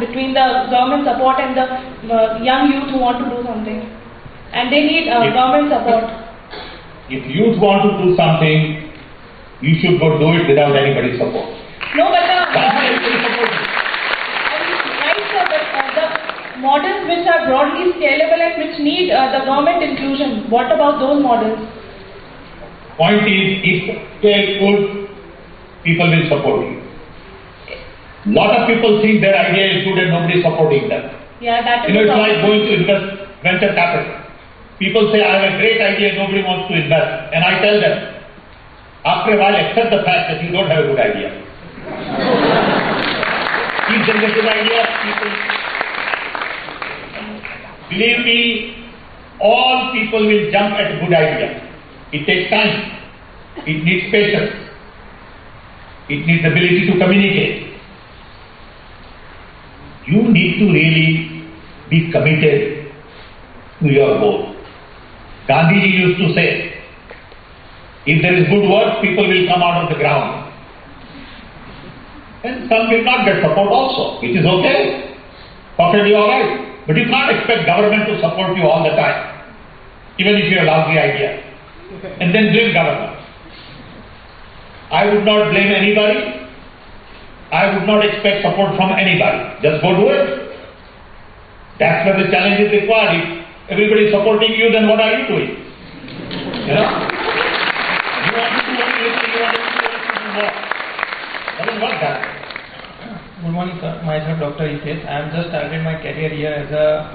between the government support and the young youth who want to do something. And they need government support. If youth want to do something, you should go do it without anybody's support. No, but Right, sir, but the models which are broadly scalable and which need the government inclusion, what about those models? Point is, if they good, people will support you. Lot of people think their idea is good and nobody is supporting them. Yeah, that is. It's like going to invest venture capital. People say, I have a great idea, nobody wants to invest. And I tell them, after a while, accept the fact that you don't have a good idea. If there is a good idea, people... Believe me, all people will jump at a good idea. It takes time. It needs patience. It needs ability to communicate. You need to really be committed to your goal. Gandhiji used to say, if there is good work, people will come out of the ground. And some will not get support also, which is okay. Perfectly alright. But you can't expect government to support you all the time, even if you have a lousy idea. And then blame government. I would not blame anybody. I would not expect support from anybody. Just go do it. That's where the challenge is required. If everybody is supporting you, then what are you doing? You know? You want to do what you want to do more. Doesn't work that way. Good morning, sir. Myself, Dr. Hitesh. I am just started my career here as a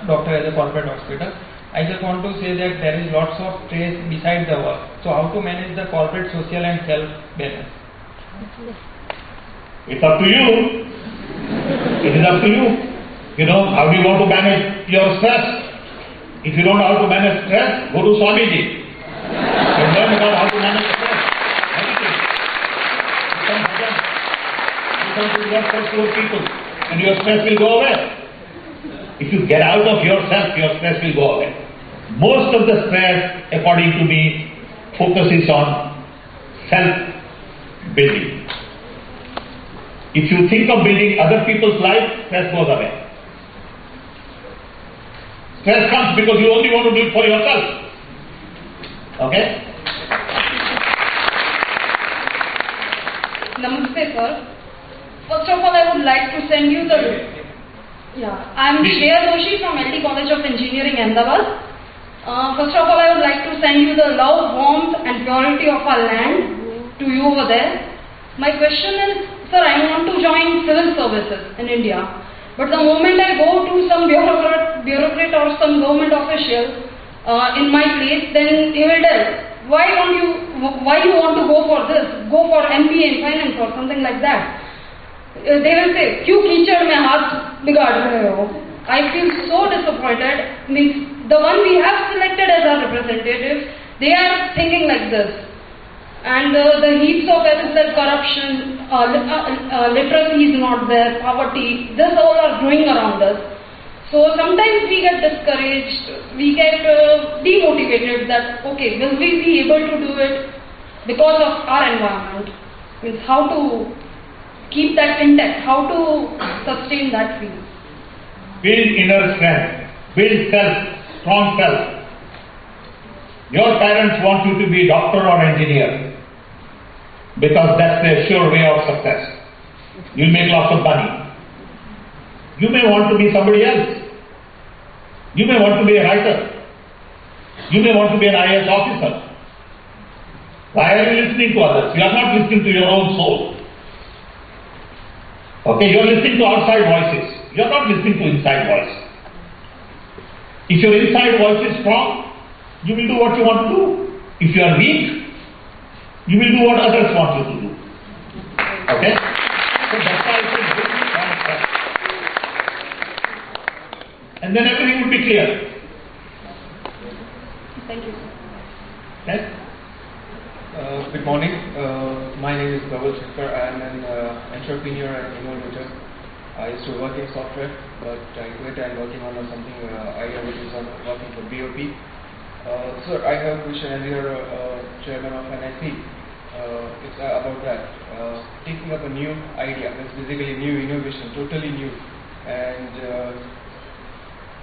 doctor at a corporate hospital. I just want to say that there is lots of stress beside the work. So how to manage the corporate, social and self-balance? It's up to you. It is up to you. You know, how do you want to manage your stress? If you don't know how to manage stress, go to Swamiji. And learn about how to manage stress. Anything. Become bhajan. Become to work for poor people. And your stress will go away. If you get out of yourself, your stress will go away. Most of the stress, according to me, focuses on self-building. If you think of building other people's life, stress goes away. Stress comes because you only want to do it for yourself. Okay? Namaste, sir. First of all, I would like to send you the... I'm Shreya Doshi from LT College of Engineering, Ahmedabad. First of all, I would like to send you the love, warmth and purity of our land to you over there. My question is, sir, I want to join civil services in India. But the moment I go to some bureaucrat or some government official in my place, then he will tell, why you want to go for this? Go for MBA in finance or something like that. They will say, "Kyun कीचड़ में हाथ बिगाड़ रहे हो?" I feel so disappointed. Means the one we have selected as our representatives, they are thinking like this. And the heaps of, as I said, corruption, literacy is not there, poverty, this all are growing around us. So sometimes we get discouraged, we get demotivated that, okay, will we be able to do it because of our environment? Means how to keep that intact, how to sustain that field. Build inner strength, build self, strong self. Your parents want you to be doctor or engineer because that's the sure way of success. You'll make lots of money. You may want to be somebody else. You may want to be a writer. You may want to be an IAS officer. Why are you listening to others? You are not listening to your own soul. Okay, you are listening to outside voices. You are not listening to inside voice. If your inside voice is strong, you will do what you want to do. If you are weak, you will do what others want you to do. Okay? So that's why I said build strong self. And then everything will be clear. Thank you. Okay? Good morning. My name is Dhaval Shankar. I am an entrepreneur and innovator. I used to work in software, but I quit and working on something idea which is working for BOP. Sir, I have a question as your chairman of NIC. It's about that. Taking up a new idea, that's basically new innovation, totally new. And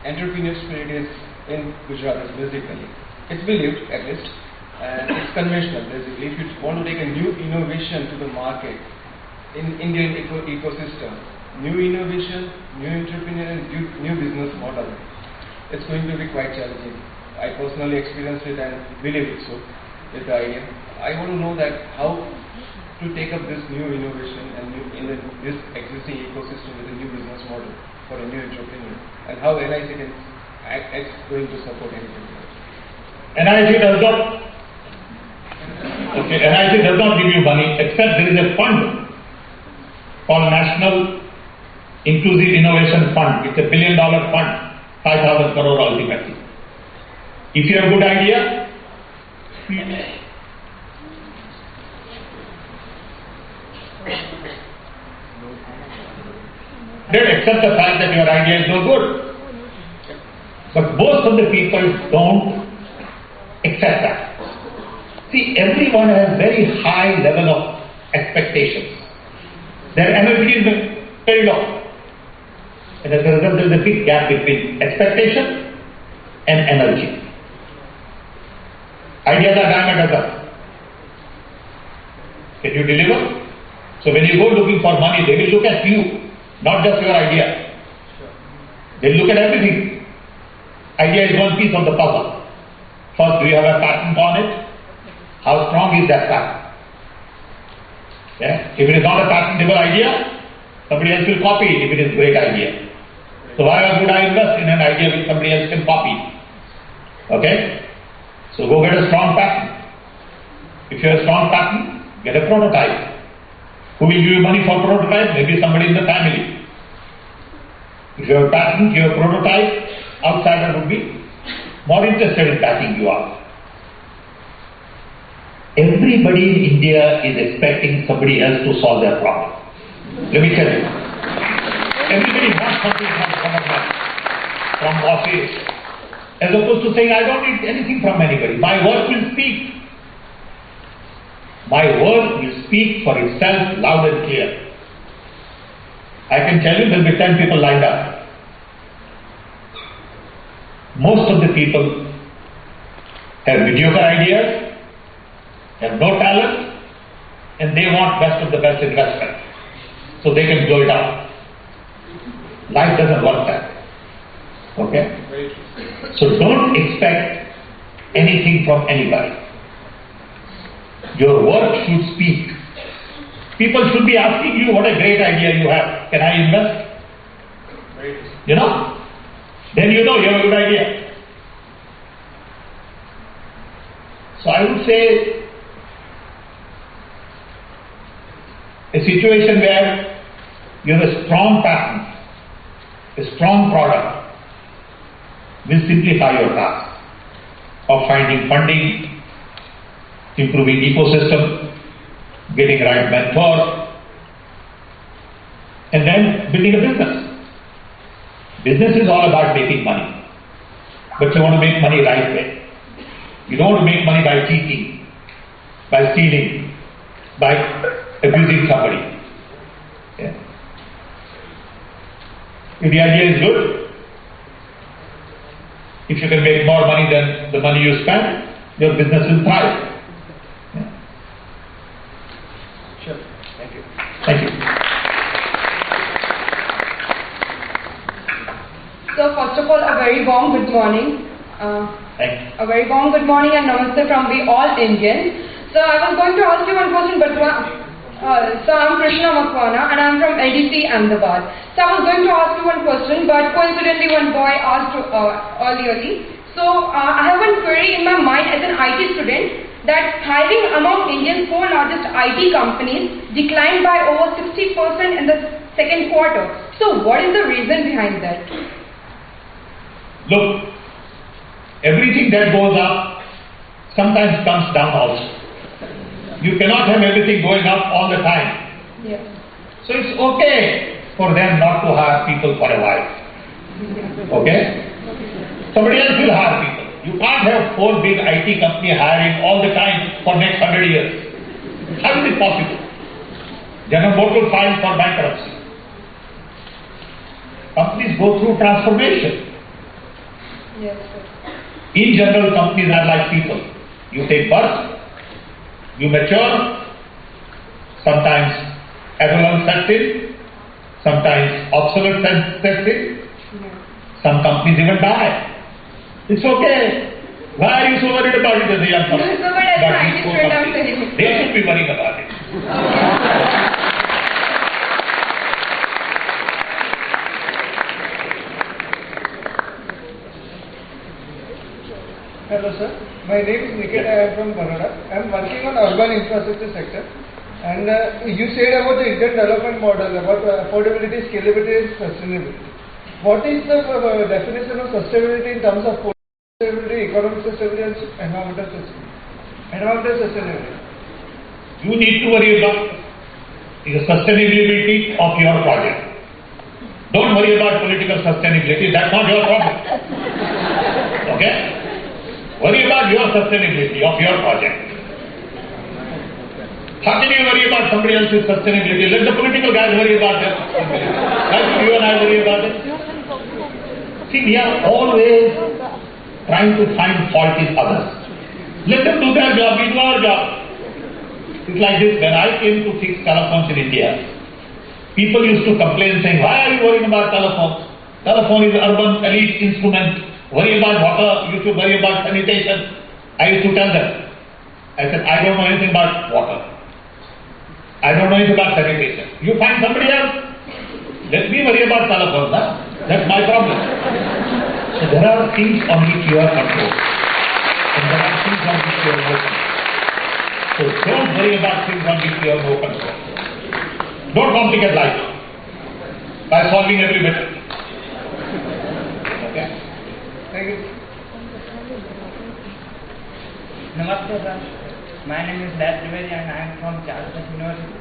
entrepreneur spirit is in Gujarat, basically. It's believed, at least, and it's conventional, basically. If you want to take a new innovation to the market in Indian ecosystem, new innovation, new entrepreneur, and new business model, it's going to be quite challenging. I personally experienced it and believe it so, with the idea. I want to know that how to take up this new innovation and this existing ecosystem with a new business model for a new entrepreneur, and how NIC is going to support anything. NIC does not. Okay, NIC does not give you money except there is a fund called National Inclusive Innovation Fund. It's a $1 billion fund, 5,000 crore ultimately. If you have a good idea, then accept the fact that your idea is no good. But most of the people don't accept that. See, everyone has very high level of expectations. Their energy is very low. And as a result, there is a big gap between expectation and energy. Ideas are dime a dozen. Can you deliver? So when you go looking for money, they will look at you, not just your idea. They will look at everything. Idea is one piece of the puzzle. First, do you have a patent on it? How strong is that patent? Yeah? If it is not a patentable idea, somebody else will copy it if it is a great idea. So why would I invest in an idea which somebody else can copy? Okay? So go get a strong patent. If you have a strong patent, get a prototype. Who will give you money for prototype? Maybe somebody in the family. If you have a patent, you have a prototype, outsider would be more interested in backing you up. Everybody in India is expecting somebody else to solve their problem. Let me tell you. Everybody wants something from government, from bosses, as opposed to saying, I don't need anything from anybody. My work will speak. My work will speak for itself loud and clear. I can tell you there will be 10 people lined up. Most of the people have mediocre ideas, have no talent, and they want best of the best investment. So they can blow it up. Life doesn't work that way. Okay? So don't expect anything from anybody. Your work should speak. People should be asking you what a great idea you have. Can I invest? You know? Then you know you have a good idea. So I would say a situation where you have a strong patent, a strong product will simplify your task of finding funding, improving ecosystem, getting right mentor, and then building a business. Business is all about making money, but you want to make money right way. You don't want to make money by cheating, by stealing, by abusing somebody. Yeah. If the idea is good, if you can make more money than the money you spend, your business will thrive. Yeah. Sure. Thank you. Thank you. So first of all, a very warm good morning. Thank you. A very warm good morning and namaste from we all Indians. So I was going to ask you one question, but so I'm Krishna Makwana and I'm from LDC Ahmedabad. So I was going to ask you one question, but coincidentally one boy asked earlier. So I have one query in my mind as an IT student that hiring among India's 4 largest IT companies declined by over 60% in the second quarter. So what is the reason behind that? Look, everything that goes up sometimes comes down also. You cannot have everything going up all the time. Yeah. So it's okay for them not to hire people for a while. Okay? Somebody else will hire people. You can't have 4 big IT companies hiring all the time for next 100 years. How is it possible? General Motors filed for bankruptcy. Companies go through transformation. Yes, sir. In general, companies are like people. You take birth, you mature, sometimes adolescence sets in, sometimes obsolescence sets in, some companies even die. It's okay. Why are you so worried about it as a young person? No, but as But an these IT poor student, I'm companies, saying. they should be worrying about it. Hello sir, my name is Niket, I am from Baroda. I am working on urban infrastructure sector and you said about the Indian development model about affordability, scalability and sustainability. What is the definition of sustainability in terms of sustainability, economic sustainability and environmental sustainability? Environmental sustainability. You need to worry about the sustainability of your project. Don't worry about political sustainability, that's not your problem. Okay? Worry about your sustainability of your project. How can you worry about somebody else's sustainability? Let the political guys worry about their sustainability. Why should you and I worry about it? See, we are always trying to find fault in others. Let them do their job, we do our job. It's like this, when I came to fix telephones in India, people used to complain saying, why are you worrying about telephones? Telephone is an urban elite instrument. Worry about water, you should worry about sanitation. I used to tell them. I said, I don't know anything about water. I don't know anything about sanitation. You find somebody else. Let me worry about telephones, huh? That's my problem. So there are things on which you are control. And there are things on which you are no control. So don't worry about things on which you have no control. Don't complicate life by solving every bit. Okay? Thank you. Namaste sir, my name is Dad Trivedi and I am from Charles University.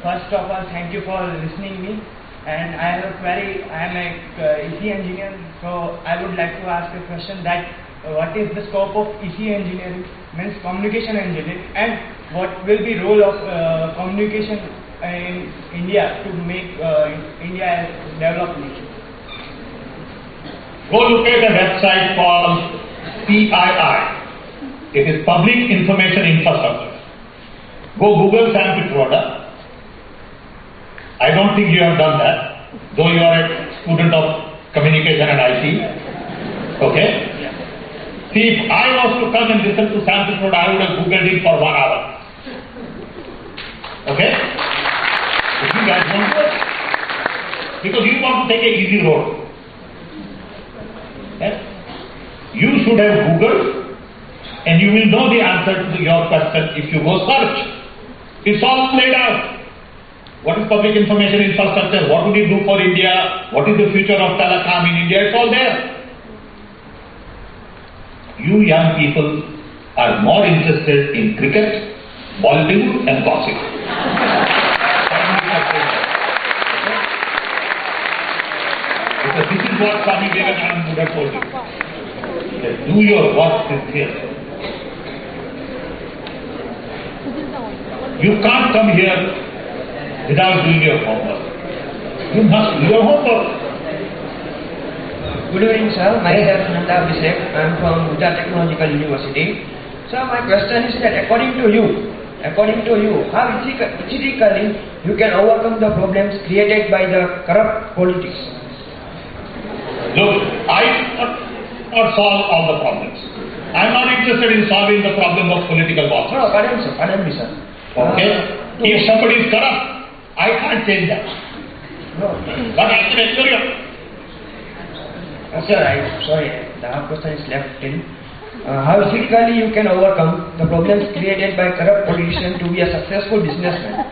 First of all, thank you for listening me. And I have a query. I am a EC engineer, so I would like to ask a question that what is the scope of EC engineering, means communication engineering, and what will be role of communication in India to make India a developed nation? Go look at a website called PII. It is Public Information Infrastructure. Go Google Sam Pitroda. I don't think you have done that, though you are a student of communication and IT. Okay? See, if I was to come and listen to Sam Pitroda, I would have Googled it for 1 hour. Okay? If you guys want to, because you want to take an easy road. Yes? You should have Googled and you will know the answer to your question if you go search. It's all laid out. What is public information infrastructure? What would it do for India? What is the future of telecom in India? It's all there. You young people are more interested in cricket, Bollywood and gossip. Because this is what Swami Vivekananda would have told you. Do your work sincerely. You can't come here without doing your homework. You must do your homework. Good evening, sir. Myself Nanda Abhishek. I am from Uttar Technological University. Sir, my question is that according to you, how ethically you can overcome the problems created by the corrupt politics? Look, I not solve all the problems. I am not interested in solving the problem of political bosses. No, pardon me, sir. Okay? If somebody is corrupt, I can't change that. No. But I can assure you. Sir, sorry, the question is left in. How ethically you can overcome the problems created by corrupt politicians to be a successful businessman?